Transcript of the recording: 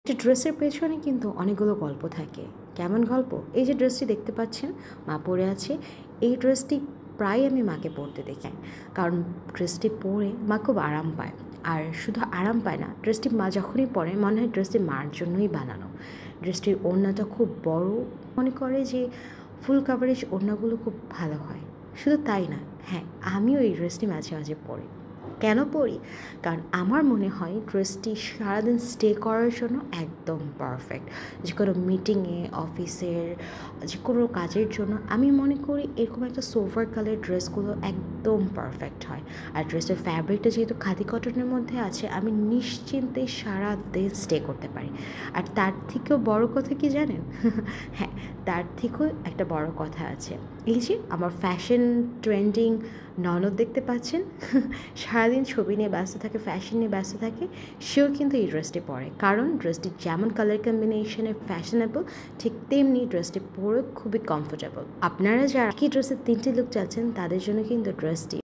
যে ড্রেসের পেছনে কিন্তু অনেকগুলো গল্প থাকে। কেমন গল্প? এই যে ড্রেসটি দেখতে পাচ্ছেন মা পরে আছে, এই ড্রেসটি প্রায় আমি মাকে পরতে দেখি, কারণ ড্রেসটি পরে মা খুব আরাম পায়। আর শুধু আরাম পায় না, ড্রেসটি মা যখনই পরে মনে হয় ড্রেসটি মার জন্যই বানানো। ড্রেসটির ওড়নাটা খুব বড়, মনে করে যে ফুল কাভারেজ ওড়নাগুলো খুব ভালো হয়। শুধু তাই না, হ্যাঁ, আমিও এই ড্রেসটি মাঝে মাঝে পরি। কেন পরি? কারণ আমার মনে হয় ড্রেসটি সারাদিন স্টে করার জন্য একদম পারফেক্ট। যে কোনো মিটিংয়ে, অফিসের যে কোনো কাজের জন্য আমি মনে করি এরকম একটা সোভার কালার ড্রেসগুলো একদম পারফেক্ট হয়। আর ড্রেসের ফ্যাব্রিকটা যেহেতু খাদি কটনের মধ্যে আছে, আমি নিশ্চিন্তে সারাদিন স্টে করতে পারি। আর তার থেকেও বড় কথা কি জানেন? হ্যাঁ, তার থেকেও একটা বড় কথা আছে। এই যে আমার ফ্যাশন ট্রেন্ডিং ননদ দেখতে পাচ্ছেন, সারাদিন ছবি নিয়ে ব্যস্ত থাকে, ফ্যাশন নিয়ে ব্যস্ত থাকে, সেও কিন্তু এই ড্রেসটি পরে। কারণ ড্রেসটি যেমন কালার কম্বিনেশনে ফ্যাশনেবল, ঠিক তেমনি ড্রেসটি পরে খুবই কমফোর্টেবল। আপনারা যারা একই ড্রেসের 3টি লুক চাচ্ছেন, তাদের জন্য কিন্তু ড্রেসটি